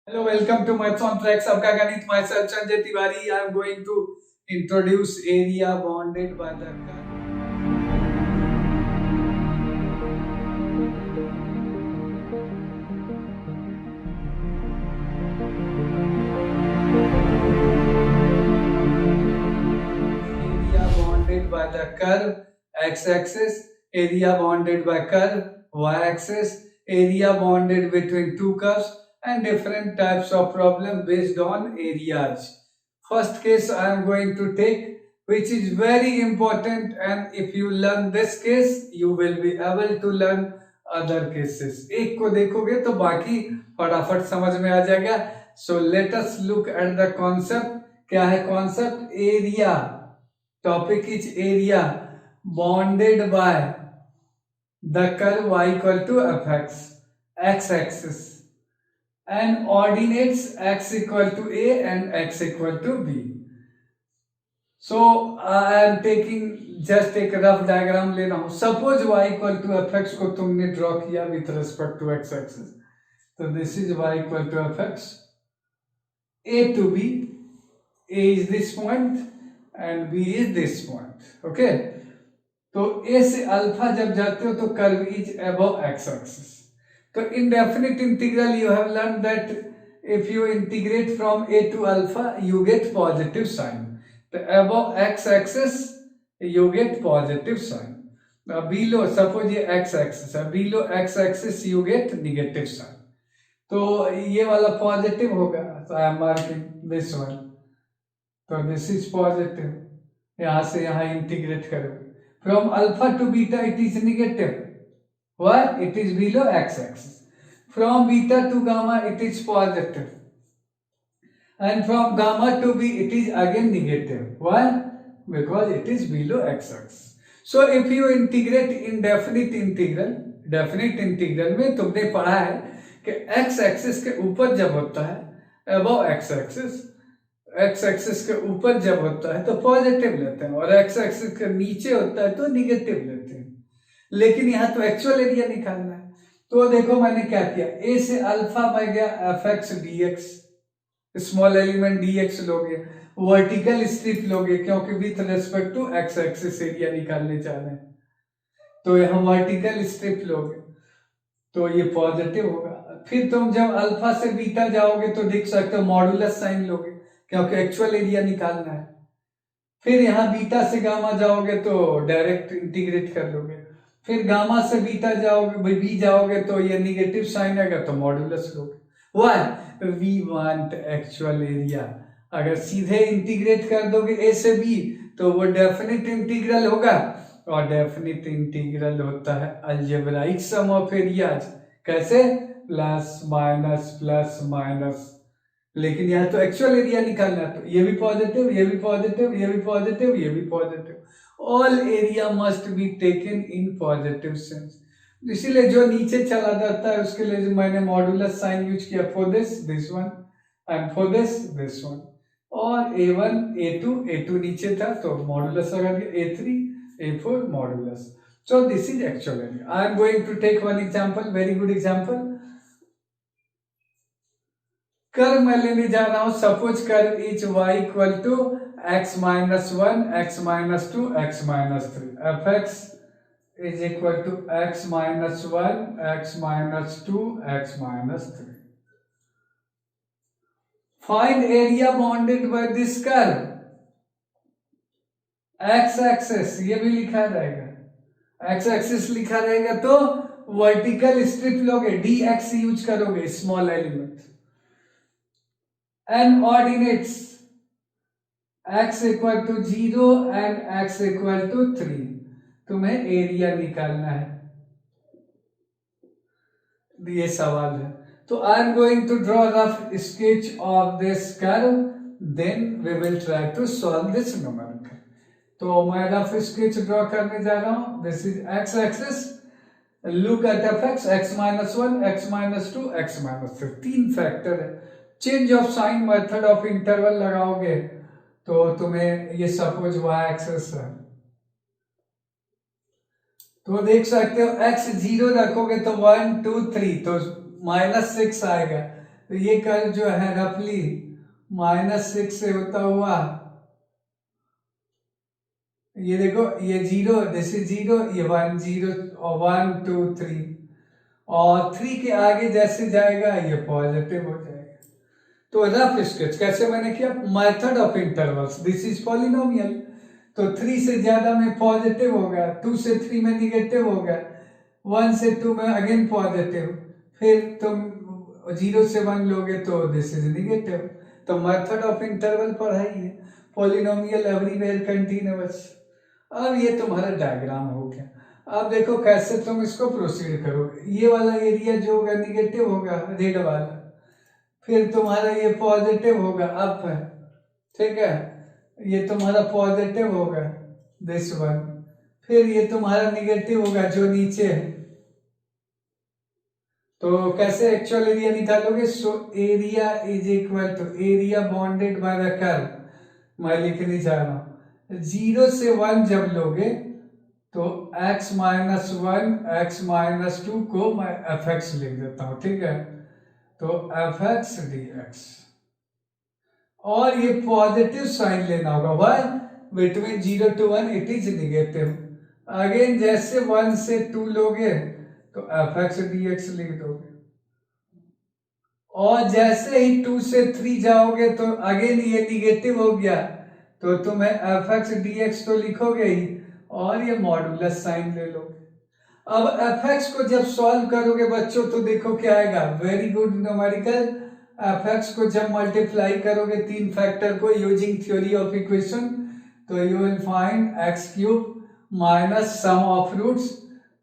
Hello, welcome to Maths on Track. सबका गणित myself Sanjay Tiwari. I am going to introduce area bounded by the curve. Area bounded by the curve x-axis, area bounded by curve y-axis, area bounded between two curves, and different types of problem based on areas. First case I am going to take, which is very important, and if you learn this case you will be able to learn other cases. एक को देखोगे तो बाकी फटाफट समझ में आ जाएगा. So let us look at the concept. क्या है concept? Area. Topic is area bounded by the curve y equal to fx, x-axis, and ordinates x equal to a and x equal to b. So I am taking just एक rough diagram ले रहा हूं. Suppose y equal to f x को तुमने draw किया with respect to x axis. तो this is y equal to f x, a to b. a is this point and b is this point. Okay, तो a से alpha जब जाते हो तो curve is above x axis. तो indefinite integral you have learned that if you integrate from a to alpha you get positive sign. तो above x axis you get positive sign. Below, suppose ये x axis है, below x axis you get negative sign. तो ये वाला positive होगा, so I am marking this one. तो this is positive. यहाँ से यहाँ इंटीग्रेट करोगे. From alpha to beta it is negative. Why? It is below x-axis. From beta to gamma it is positive. And from gamma to b it is again negative. Why? Because it is below x-axis. So if you integrate in definite integral में तुमने पढ़ा है कि x-axis के ऊपर जब होता है above x-axis, x-axis के ऊपर जब होता है तो पॉजिटिव लेते हैं और x-axis के नीचे होता है तो निगेटिव लेते हैं. लेकिन यहाँ तो एक्चुअल एरिया निकालना है. तो देखो मैंने क्या किया, a से अल्फा में गया f x D x, small element d x लोगे, वर्टिकल स्ट्रिप लोगे क्योंकि with respect to x axis area निकालने जा रहे हैं. तो यहाँ वर्टिकल स्ट्रिप लोगे तो ये पॉजिटिव होगा. फिर तुम जब अल्फा से बीटा जाओगे तो देख सकते हो मॉडुलस साइन लोगे क्योंकि एक्चुअल एरिया निकालना है. फिर यहाँ बीटा से गामा जाओगे तो डायरेक्ट इंटीग्रेट कर लोगे. फिर गामा से बीटा जाओगे बी जाओगे तो ये निगेटिव साइन आएगा तो मॉडुलस लोगे. Why? We want actual area. अगर सीधे इंटीग्रेट कर दोगे ए से बी तो वो डेफिनिट इंटीग्रल होगा, और डेफिनिट इंटीग्रल होता है अलजेब्राइक सम ऑफ एरियाज. कैसे? Plus minus. लेकिन यहाँ तो एक्चुअल एरिया निकालना है तो ये भी पॉजिटिव, ये भी पॉजिटिव, ये भी पॉजिटिव, ये भी positive. All area must be taken in positive sense. इसीलिए जो नीचे चला जाता है उसके लिए मैंने मॉडुलस साइन यूज किया. For this one and for this one. और a1 a2 नीचे था तो मॉडुलस लगा दिया, a3 a4 modulus. So this is actual area. I am going to take one example, very good example. Curve मैं लेने जा रहा हूं. Suppose curve is y equal to x minus 1 x minus 2 x minus 3. F x is equal to x minus 1 x minus 2 x minus 3. Find area bounded by this curve. x axis ये भी लिखा रहेगा, x axis लिखा रहेगा तो vertical strip लोगे, dx use करोगे small element. and ordinates x equal to 0 and x equal to 3. तुम्हें एरिया निकालना है, ये सवाल है. तो I am going to draw rough sketch of this curve, then we will try to solve this numerical. तो मैं रफ स्केच ड्रॉ करने जा रहा हूं. This is x axis. Look at f x, x minus 1 x minus 2 x minus 3. तीन factor है. Change of sign method of interval लगाओगे तो तुम्हें ये सपोज y एक्सिस है तो देख सकते हो x 0 रखोगे तो 1 2 3 तो -6 आएगा. तो ये कर्व जो है रफली -6 से होता हुआ, ये देखो ये 0, दिस इज 0, ये 1 0 और 1 2 3 और 3 के आगे जैसे जाएगा ये पॉजिटिव हो जाएगा। तो रफ स्केच कैसे मैंने किया, method of intervals, this is polynomial. तो 3 से ज्यादा में पॉजिटिव होगा, 2 से 3 में निगेटिव होगा, 1 से 2 में अगेन पॉजिटिव, फिर तुम 0 से 1 लोगे तो दिस इज निगेटिव। तो मेथड ऑफ इंटरवल पढ़ाई है, पॉलिनोमियल एवरीवेयर कंटिन्यूअस। अब ये तुम्हारा डायग्राम हो गया। अब देखो कैसे तुम इसको प्रोसीड करोगे। ये वाला एरिया जो होगा निगेटिव होगा, रेड वाला, फिर तुम्हारा ये पॉजिटिव होगा अप है, ठीक है, ये तुम्हारा पॉजिटिव होगा दिस वन, फिर ये तुम्हारा निगेटिव होगा जो नीचे है। तो कैसे एक्चुअल एरिया निकालोगे, so area is equal to area bounded by the curve. मैं लिखने जा रहा हूं 0 से 1 जब लोगे तो x - 1 x - 2 को मैं fx लिख देता हूं, ठीक है। तो fx dx, और ये पॉजिटिव साइन लेना होगा, y between 0 to 1 it is negative. Again जैसे 1 से 2 लोगे तो fx dx लिख दोगे, और जैसे ही 2 से 3 जाओगे तो अगेन ये निगेटिव हो गया तो तुम्हें fx dx तो लिखोगे ही, और ये मॉडुलस साइन ले लोगे। अब fx को जब सॉल्व करोगे बच्चों तो देखो क्या आएगा, वेरी गुड न्यूमेरिकल। fx को जब मल्टीप्लाई करोगे 3 फैक्टर को यूजिंग थ्योरी ऑफ इक्वेशन, तो you will find x cube minus sum of roots,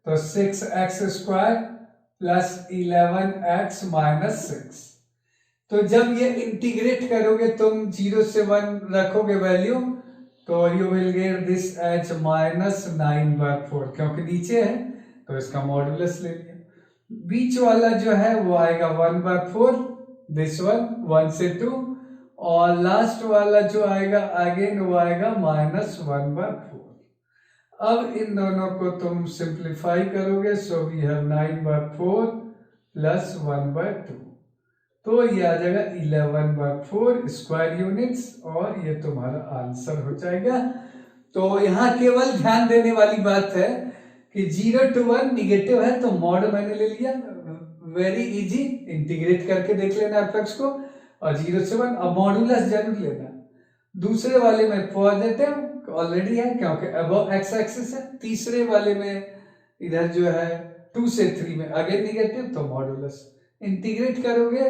तो 6x² प्लस 11x माइनस 6। तो जब ये इंटीग्रेट करोगे तुम 0 से 1 रखोगे वैल्यू, तो you will get this H -9/4, क्योंकि नीचे है तो इसका मॉडुलस ले लिया। बीच वाला जो है वो आएगा 1/4, दिस वन 1 से 2, और लास्ट वाला जो आएगा अगेन वो आएगा -1/4। अब इन दोनों को तुम सिंप्लीफाई करोगे, सो वी हैव 9/4 प्लस 1/2, तो ये आ जाएगा 11/4 स्क्वायर यूनिट्स, और ये तुम्हारा आंसर हो जाएगा। तो यहाँ केवल ध्यान देने वाली बात है कि 0 to 1 निगेटिव है तो मॉड मैंने ले लिया, वेरी इजी, इंटीग्रेट करके देख लेना एफएक्स को, और 0 से 1, अब मॉडुलस जरूर लेना। दूसरे वाले में पॉजिटिव ऑलरेडी है क्योंकि अबव एक्स एक्सिस है, तीसरे वाले में इधर जो है 2 से 3 में अगेन निगेटिव, तो मॉडुलस इंटीग्रेट करोगे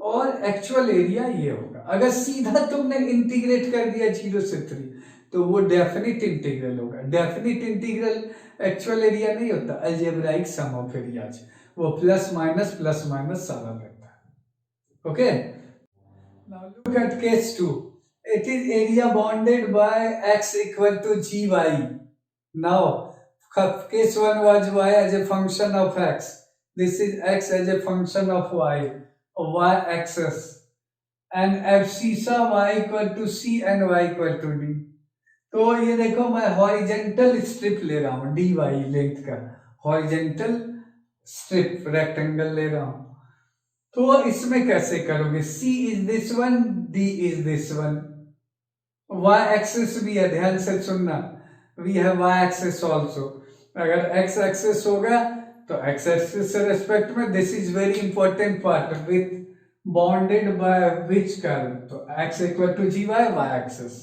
और एक्चुअल एरिया ये होगा। अगर सीधा तुमने इंटीग्रेट कर दिया 0 से 3 तो वो डेफिनिट इंटीग्रल होगा। डेफिनिट इंटीग्रल एक्चुअल एरिया नहीं होता, अलजेब्राइक सम ऑफ एरियाज, वो प्लस माइनस सारा रहता है। Okay, now look at case 2, it is area bounded by x equal to gy. Now case 1 was y as a function of x, this is x as a function of y axis, and abscissa y equal to c and y equal to d। तो ये देखो मैं horizontal strip ले रहा हूँ dy length का, horizontal strip rectangle ले रहा हूँ। तो इसमें कैसे करोगे, c is this one, d is this one, y axis भी है, ध्यान से सुनना, we have y axis also. अगर x एक्सिस होगा तो x एक्सिस से रेस्पेक्ट में, this is very important part, with bounded by which curve, तो x equal to g y, y axis.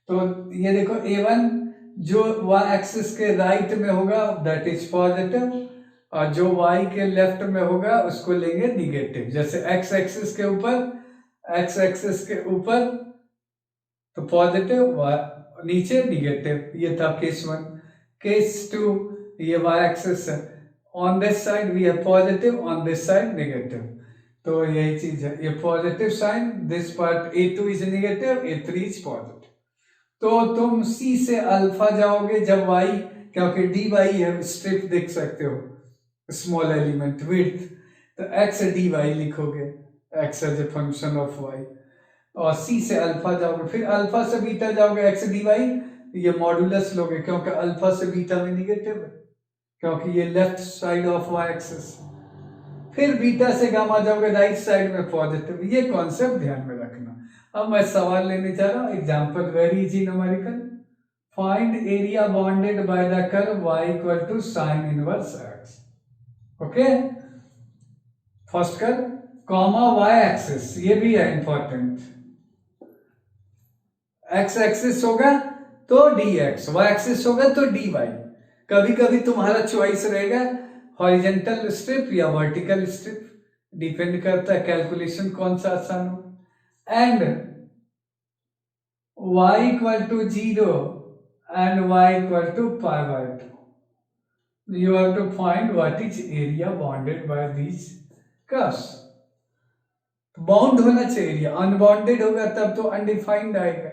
तो ये देखो a1 जो y एक्सिस के राइट में होगा दैट इज पॉजिटिव, और जो y के लेफ्ट में होगा उसको लेंगे निगेटिव। जैसे x एक्सिस के ऊपर तो पॉजिटिव, नीचे निगेटिव, ये था केस 1। केस 2 ये y एक्सिस है, on this side we have positive, on this side negative, तो यही चीज है, ये positive sign, this part a2 is negative, a3 is positive. तो तुम c से अल्फा जाओगे जब y, क्योंकि dy है, स्ट्रिप देख सकते हो, स्मॉल एलिमेंट विड्थ, तो x dy लिखोगे, x as a function of y, और c से अल्फा जाओगे, फिर अल्फा से बीटा जाओगे x dy, ये मॉडुलस लोगे क्योंकि अल्फा से बीटा में निगेटिव है, क्योंकि ये left side of y axis. फिर बीटा से गामा जाओगे राइट साइड में पॉजिटिव। ये कॉन्सेप्ट ध्यान में रखना। अब मैं सवाल लेने जा रहा हूं, example very easy numerical. Find area bounded by the curve y equal to sine inverse x। Okay, first curve comma y axis, ये भी है इंपॉर्टेंट। x एक्सिस होगा तो dx, y एक्सिस होगा तो dy। कभी कभी तुम्हारा चॉइस रहेगा हॉरिजेंटल स्ट्रिप या वर्टिकल स्ट्रिप, डिपेंड करता है कैलकुलेशन कौन सा आसान हो। And y equal to 0 and y equal to pi by 2. You have to find what is area bounded by these curves. Bound होना चाहिए, अनबाउंडेड होगा तब तो अनडिफाइंड आएगा।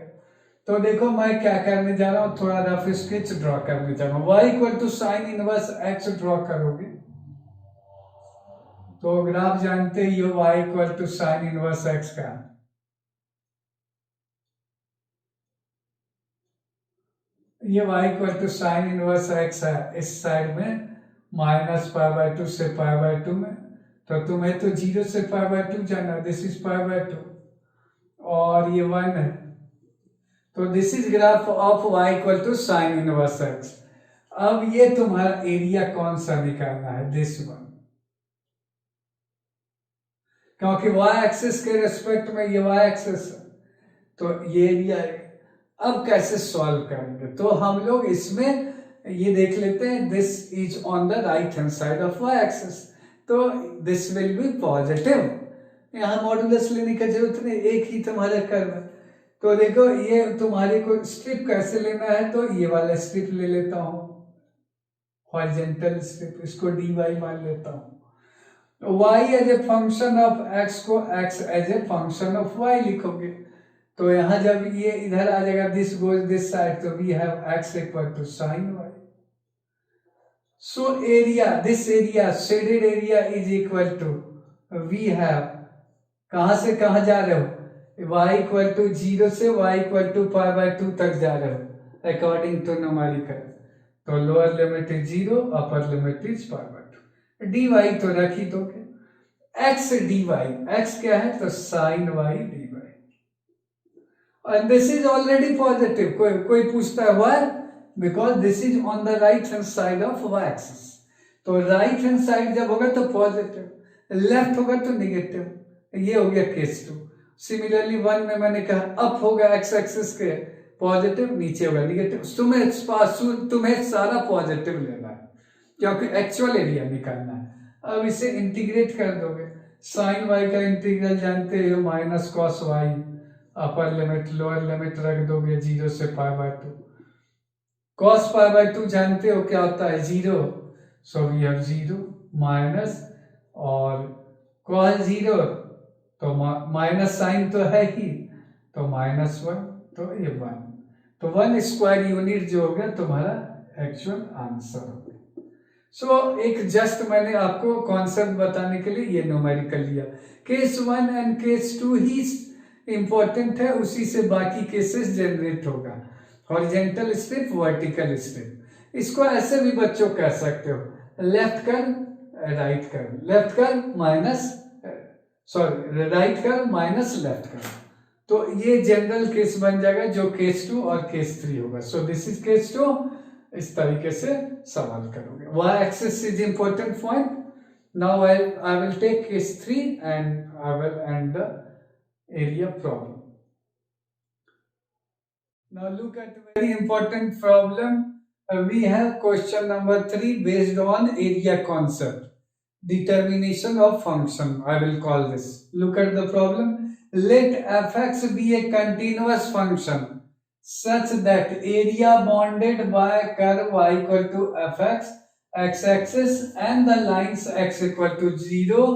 तो देखो मैं क्या करने जा रहा हूं, थोड़ा रफ स्केच ड्रॉ करने जा रहा हूं। y equal to sine inverse x draw करोगे तो ग्राफ जानते ही हो y equal to sine inverse x का। ये y equal to sine inverse x है, इस साइड में माइनस पाई बाय 2 से पाई बाय 2 में, तो तुम्हें तो 0 से पाई बाय 2 जाना, दिस इज पाई बाय 2 और ये 1 है। तो this is graph of y equal to sine inverse x। अब ये तुम्हारा एरिया कौन सा निकालना है, दिस वन, क्योंकि y एक्सिस के रेस्पेक्ट में ये y एक्सिस है तो ये एरिया है। अब कैसे सॉल्व करेंगे, तो हम लोग इसमें ये देख लेते हैं, this is on the right hand side of y axis, तो दिस विल बी पॉजिटिव। यहाँ मॉडुलस लेने की जरूरत नहीं, एक ही तुम्हारा कर्व है। तो देखो ये तुम्हारे को स्ट्रिप कैसे लेना है, तो ये वाला स्ट्रिप ले लेता हूँ, हॉरिजॉन्टल स्ट्रिप, इसको dy मान लेता हूँ। y as a function of x को x as a function of y लिखोगे, तो यहां जब ये इधर आ जाएगा, दिस गोज दिस साइड, तो we have x equal to sine y। So area, this area shaded area is equal to, we have, कहां से कहां जा रहे हो, y इक्वल टू 0 से y equal to pi by 2 तक जा रहे हो अकॉर्डिंग टू न्यूमेरिकल। तो lower limit is 0, upper limit is pi by 2। dy तो रख ही दोगे, x dy, x क्या है तो sign y dy, and this is already positive। कोई पूछता है why, because this is on the right hand side of y axis। तो right hand side जब होगा तो पॉजिटिव, लेफ्ट होगा तो निगेटिव। ये हो गया केस 2। सिमिलरली 1 में मैंने कहा अप होगा x एक्सिस के पॉजिटिव, नीचे होगा निगेटिव। तुम्हें सारा पॉजिटिव लेना है क्योंकि एक्चुअल एरिया निकालना है। अब इसे इंटीग्रेट कर दोगे, साइन y का इंटीग्रल जानते हो minus cos y, upper limit lower limit रख दोगे 0 से पाई बाय 2। कॉस पाई बाय 2 जानते हो क्या होता है 0, सो वी हैव 0 माइनस, और कॉस 0 तो माइनस साइन तो है ही, तो -1, तो ये 1, तो 1 स्क्वायर यूनिट जो हो गया तुम्हारा एक्चुअल आंसर हो गया। सो एक जस्ट मैंने आपको कॉन्सेप्ट बताने के लिए ये न्यूमेरिकल लिया। Case 1 and case 2 he important है, उसी से बाकी केसेस जनरेट होगा, हॉरिजॉन्टल स्ट्रिप, वर्टिकल स्ट्रिप। इसको ऐसे भी बच्चों कह सकते हो, left curve right curve, left curve minus, sorry right curve minus left curve. तो ये जनरल केस बन जाएगा जो केस 2 और केस 3 होगा। सो दिस इज केस 2, इस तरीके से सवाल करोगे। y axis is important point. Now I will take case 3 and I will end the area problem. Now look at a very important problem. We have question number 3 based on area concept, determination of function, I will call this. Look at the problem. Let fx be a continuous function such that area bounded by curve y equal to fx, x-axis, and the lines x equal to 0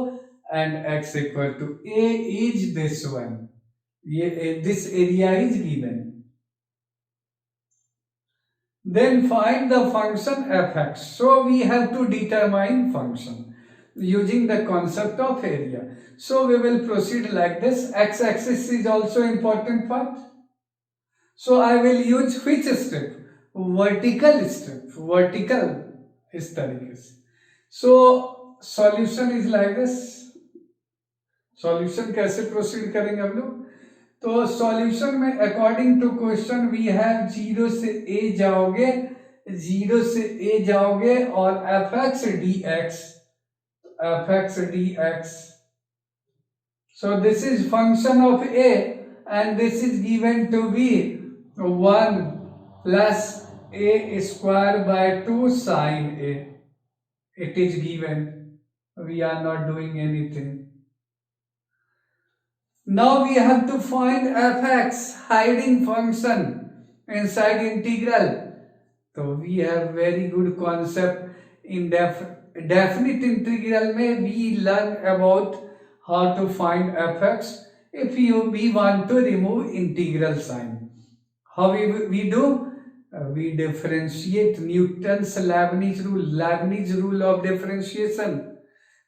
and x equal to a is this one. This area is given. Then find the function fx. So we have to determine function using the concept of area. So we will proceed like this. X-axis is also important part. So I will use which strip? Vertical strip. Vertical इस तरीके से। So solution is like this. Solution कैसे proceed करेंगे हम लोग? तो solution में according to question we have 0 से a जाओगे, 0 से a जाओगे और F x D X. So this is function of a and this is given to be 1 plus a square by 2 sin a. It is given. We are not doing anything. Now we have to find fx, hiding function inside integral. So we have very good concept in definite integral में we learn about how to find fx if we want to remove integral sign. How we do? We differentiate Newton's Leibniz rule of differentiation.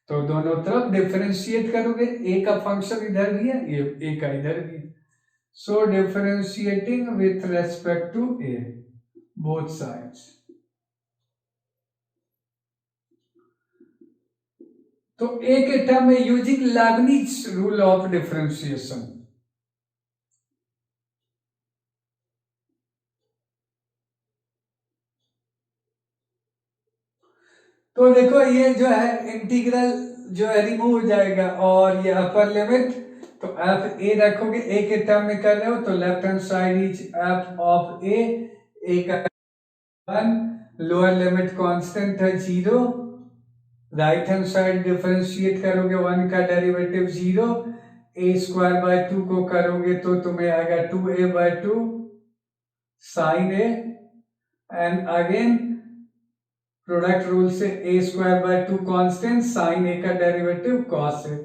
तो दोनों तरफ differentiate करोगे, ए का function इधर भी है, ए का इधर भी। So differentiating with respect to a both sides. तो ए के टर्म में using Leibniz rule of differentiation. तो देखो ये जो है इंटीग्रल जो है रिमूव हो जाएगा और ये अपर लिमिट, तो एफ ए रखोगे, ए के टर्म में कर रहे हो तो left hand side is f of a का 1, लोअर लिमिट कांस्टेंट है 0, राइट हैंड साइड डिफरेंशिएट करोगे 1 का डेरिवेटिव 0, ए स्क्वायर बाय 2 को करोगे तो तुम्हें आएगा 2a by 2 sine a, and again product rule से a square by 2 constant sine a का derivative cos a,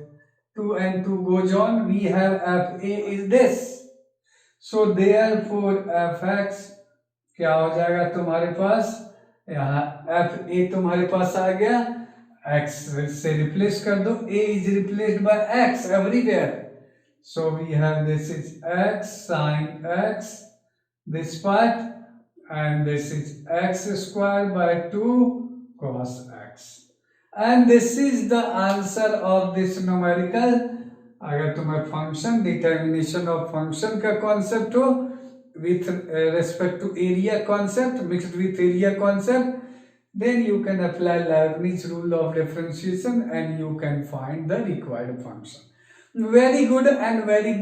2 and 2 goes on, we have f a is this, so therefore fx क्या हो जाएगा तुम्हारे पास, यहाँ f a तुम्हारे पास आ गया, x से रिप्लेस कर दो, a is replaced by x everywhere, so we have this is x sin x this part, and this is x square by 2 cos x, and this is the answer of this numerical. अगर तुम्हें function determination of function का concept हो with respect to area concept mixed with area concept, then you can apply Leibniz rule of differentiation and you can find the required function. Very good and very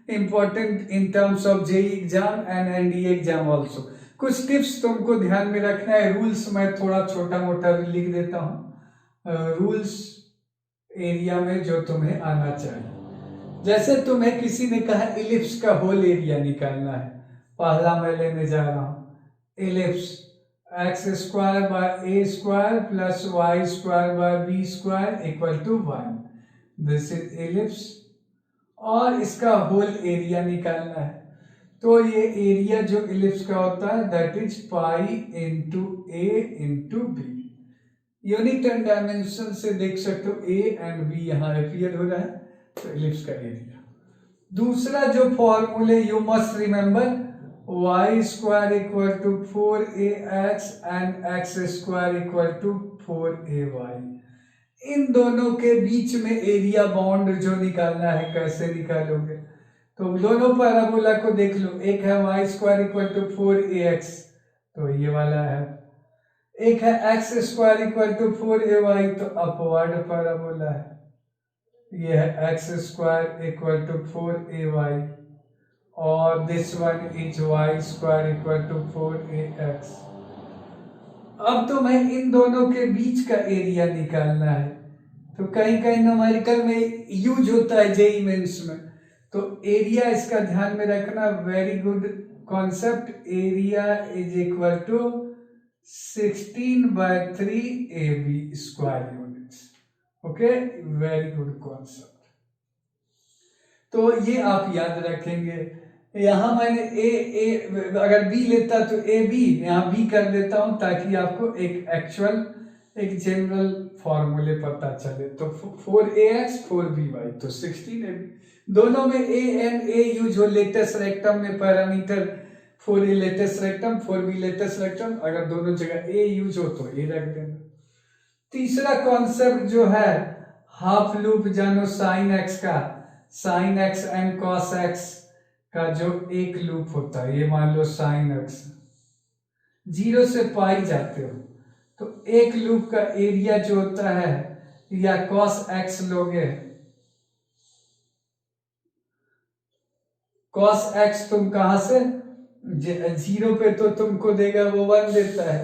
important in terms of JEE exam and NDA exam also. कुछ tips तुमको ध्यान में रखना है, rules मैं थोड़ा छोटा मोटा लिख देता हूँ, रूल्स एरिया में जो तुम्हें आना चाहिए। जैसे तुम्हें किसी ने कहा इलिप्स का होल एरिया निकालना है, पहला मैं लेने जा रहा हूं ellipse x square by a square plus y square by b square equal to 1, this is ellipse, और इसका होल एरिया निकालना है। तो ये एरिया जो इलिप्स का होता है that is pi into a into b, unit and dimension से देख सकते हो ए एंड बी यहाँ अपीयर हो रहा है, तो इलिप्स का एरिया। दूसरा जो फॉर्मूले you must remember, y square equal to 4ax and x square equal to 4ay, इन दोनों के बीच में एरिया बाउंड जो निकालना है कैसे निकालोगे, तो दोनों पैराबोला को देख लो, एक है y square equal to 4ax तो ये वाला है, एक है x square equal to 4ay तो अपवर्ड पैराबोला है, ये है x square equal to 4ay और this one is y square equal to 4ax। अब तो मैं इन दोनों के बीच का एरिया निकालना है, तो कहीं कहीं न्यूमेरिकल में यूज होता है जेईई मेंस में, तो एरिया इसका ध्यान में रखना, very good concept, area is equal to 16/3 AB square units, okay, very good concept. तो ये आप याद रखेंगे। यहाँ मैंने ए अगर बी लेता तो ए बी, यहाँ बी कर देता हूँ ताकि आपको एक एक्चुअल एक जनरल फॉर्मूले पता चले। तो 4ax 4by तो 16ab, दोनों में a एंड a यूज हो, लेटेस्ट रेक्टम में parameter 4a latus rectum 4b latus rectum, अगर दोनों जगह a यूज हो तो a रख देना। तीसरा कॉन्सेप्ट जो है हाफ लूप जानो साइन एक्स का, sine x and cos x का जो एक लूप होता है, ये मान लो साइन एक्स 0 से पाई जाते हो तो एक लूप का एरिया जो होता है, या कॉस एक्स लोगे, कॉस एक्स तुम कहां से 0 पे तो तुमको देगा वो 1 देता है,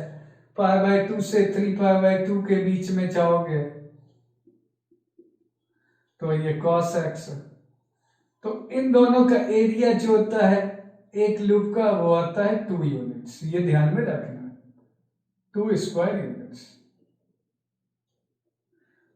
पाई बाय 2 से 3 पाई बाय 2 के बीच में जाओगे तो ये कॉस एक्स। तो इन दोनों का एरिया जो होता है एक लूप का वो आता है 2 यूनिट्स, ये ध्यान में रखना, 2 स्क्वायर यूनिट्स।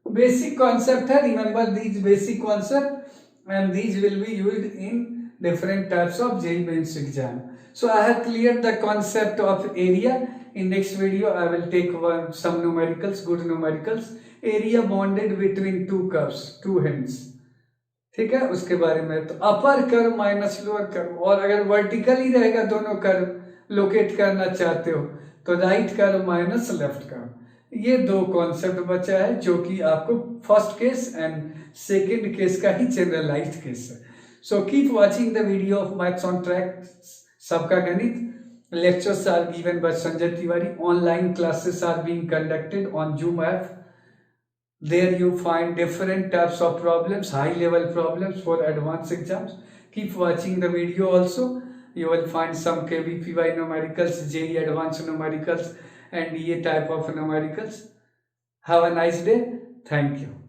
बेसिक कॉन्सेप्ट है, remember these basic concept and these will be used in different types of JEE Mains exam. So I have cleared the concept of area. In next video I will take some numericals, good numericals. Area bounded between two curves, two ends. ठीक है, उसके बारे में तो upper curve minus lower curve, और अगर vertically रहेगा दोनों कर्व लोकेट करना चाहते हो तो right curve minus left curve. ये दो कॉन्सेप्ट बचा है जो कि आपको first case and second case का ही जनरलाइज्ड केस है। So keep watching the video of Maths on Track, सबका गणित. Lectures are given by Sanjay Tiwari. Online classes are being conducted on Zoom app. There you find different types of problems, high level problems for advanced exams. Keep watching the video also. You will find some KVPY numericals, JEE advanced numericals and EA type of numericals. Have a nice day. Thank you.